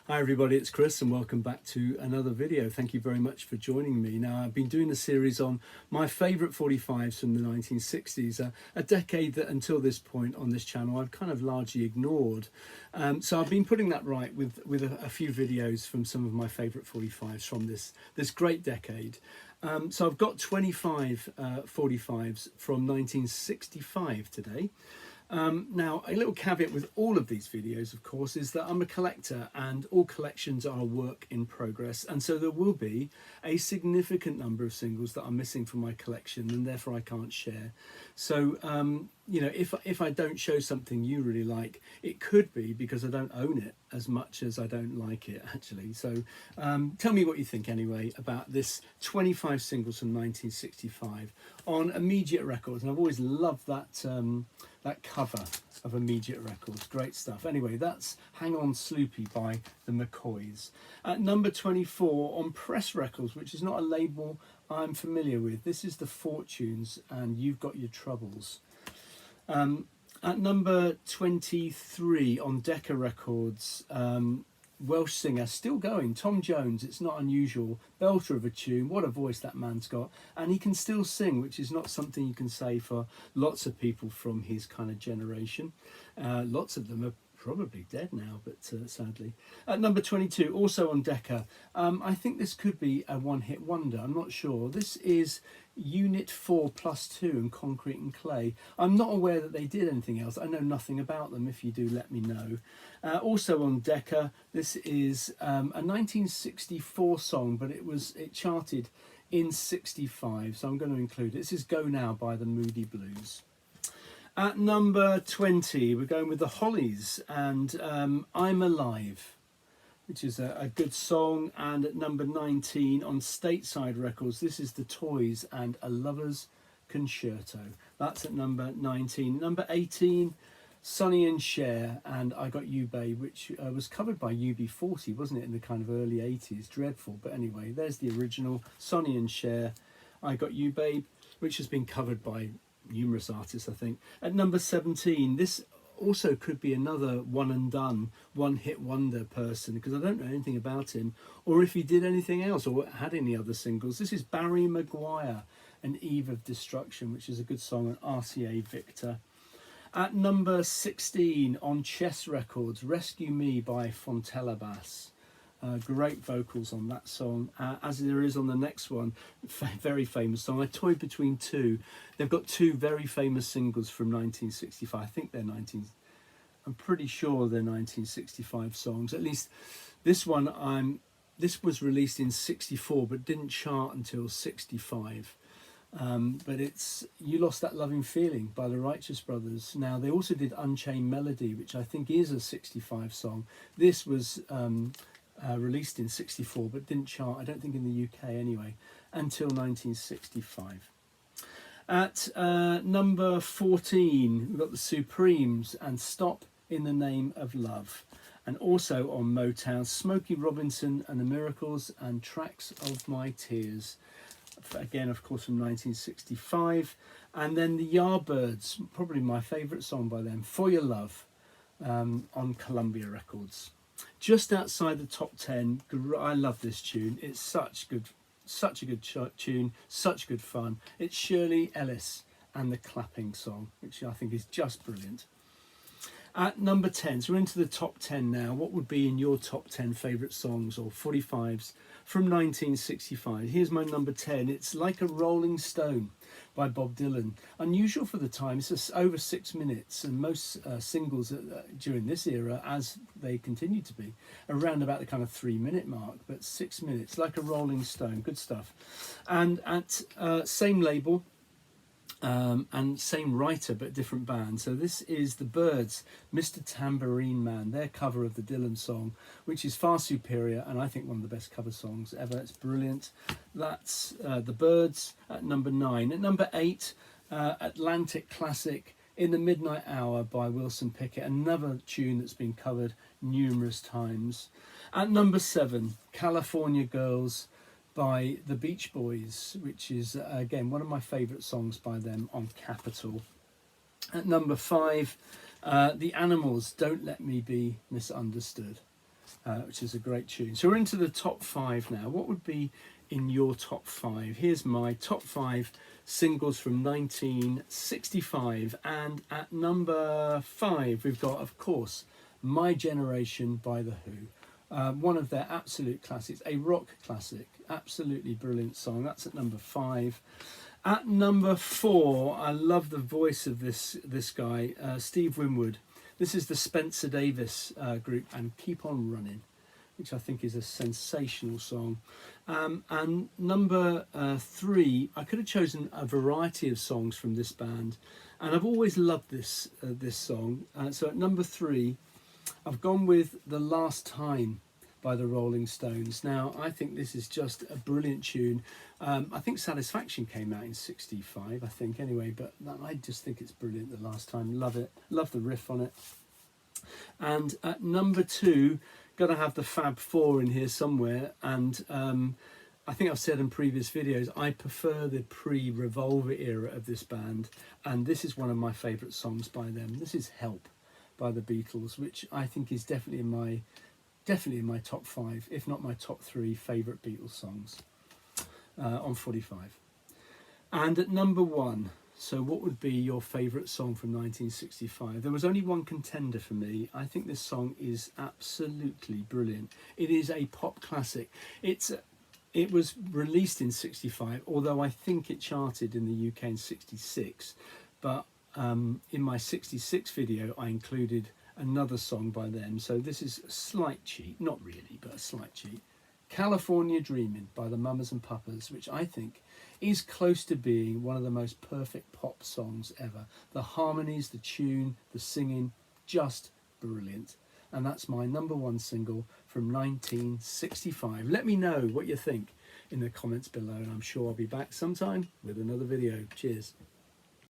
Hi everybody, it's Chris and welcome back to another video. Thank you very much for joining me. Now, I've been doing a series on my favourite 45s from the 1960s, a decade that until this point on this channel I've kind of largely ignored. So I've been putting that right with a few videos from some of my favourite 45s from this great decade. So I've got 25 45s from 1965 today. Now, a little caveat with all of these videos, of course, is that I'm a collector and all collections are a work in progress. And so there will be a significant number of singles that are missing from my collection and therefore I can't share. So, you know, if I don't show something you really like, it could be because I don't own it as much as I don't like it, actually. So tell me what you think anyway about this 25 singles from 1965 on Immediate Records. And I've always loved that that cover of Immediate Records. Great stuff. Anyway, that's Hang On Sloopy by the McCoys. At number 24 on Press Records, which is not a label I'm familiar with. This is the Fortunes and You've Got Your Troubles. At number 23 on Decca Records, Welsh singer, still going, Tom Jones. It's not unusual, belter of a tune. What a voice that man's got, and he can still sing, which is not something you can say for lots of people from his kind of generation. Lots of them are probably dead now, but sadly. At number 22, also on Decca, I think this could be a one-hit wonder. I'm not sure. This is Unit 4+2 and Concrete and Clay. I'm not aware that they did anything else. I know nothing about them. If you do, let me know. Also on Decca, this is a 1964 song, but it charted in 65, so I'm going to include it. This is Go Now by the Moody Blues. At number 20, we're going with the Hollies and I'm Alive, which is a good song. And at number 19 on Stateside Records, this is the Toys and A Lover's Concerto. That's at number 19. Number 18, Sonny and Cher and I Got You Babe, which was covered by UB40, wasn't it, in the kind of early 80s? Dreadful, but anyway, there's the original, Sonny and Cher, I Got You Babe, which has been covered by numerous artists, I think. At number 17, this also could be another one and done, one hit wonder person, because I don't know anything about him or if he did anything else or had any other singles. This is Barry Maguire and Eve of Destruction, which is a good song on RCA Victor. At number 16 on Chess Records, Rescue Me by Fontella Bass. Great vocals on that song, as there is on the next one. Very famous song. I toyed between two. They've got two very famous singles from 1965. I think they're I'm pretty sure they're 1965 songs. At least this one, this was released in 64 but didn't chart until 65. But it's You Lost That Loving Feeling by the Righteous Brothers. Now, they also did Unchained Melody, which I think is a 65 song. This was released in 64 but didn't chart, I don't think in the UK anyway, until 1965. At number 14, we've got the Supremes and Stop in the Name of Love. And also on Motown, Smokey Robinson and the Miracles and Tracks of My Tears. Again, of course, from 1965. And then the Yardbirds, probably my favourite song by them, For Your Love, on Columbia Records. Just outside the top 10, I love this tune. It's such a good tune, such good fun. It's Shirley Ellis and the Clapping Song, which I think is just brilliant. At number 10, so we're into the top 10 now. What would be in your top 10 favourite songs or 45s from 1965? Here's my number 10. It's Like a Rolling Stone by Bob Dylan. Unusual for the time. It's just over 6 minutes, and most singles during this era, as they continue to be, around about the kind of 3-minute mark, but 6 minutes. Like a Rolling Stone. Good stuff. And at same label, and same writer but different band. So this is the Byrds, Mr. Tambourine Man, their cover of the Dylan song, which is far superior and I think one of the best cover songs ever. It's brilliant. That's the Byrds at number 9. At number 8, Atlantic Classic, In the Midnight Hour by Wilson Pickett, another tune that's been covered numerous times. At number 7, California Girls by the Beach Boys, which is again one of my favourite songs by them on Capitol. At number 5, The Animals, Don't Let Me Be Misunderstood. which is a great tune. So we're into the top 5 now. What would be in your top 5? Here's my top 5 singles from 1965, and at number 5 we've got, of course, My Generation by The Who. One of their absolute classics, a rock classic, absolutely brilliant song. That's at number 5. At number 4, I love the voice of this guy, Steve Winwood. This is the Spencer Davis group, and Keep On Running, which I think is a sensational song. And number 3, I could have chosen a variety of songs from this band, and I've always loved this song. So at number 3, I've gone with The Last Time by the Rolling Stones. Now, I think this is just a brilliant tune. I think Satisfaction came out in 65, I think, anyway, but I just think it's brilliant, The Last Time. Love it. Love the riff on it. And at number 2, got to have the Fab Four in here somewhere, and I think I've said in previous videos, I prefer the pre-Revolver era of this band, and this is one of my favourite songs by them. This is Help by the Beatles, which I think is definitely in my top 5, if not my top 3 favourite Beatles songs on 45. And at number 1, so what would be your favourite song from 1965? There was only one contender for me. I think this song is absolutely brilliant. It is a pop classic. It was released in 65, although I think it charted in the UK in 66. But in my 66 video, I included another song by them. So this is a slight cheat, not really, but a slight cheat. California Dreamin' by the Mamas and Papas, which I think is close to being one of the most perfect pop songs ever. The harmonies, the tune, the singing, just brilliant. And that's my number 1 single from 1965. Let me know what you think in the comments below, and I'm sure I'll be back sometime with another video. Cheers.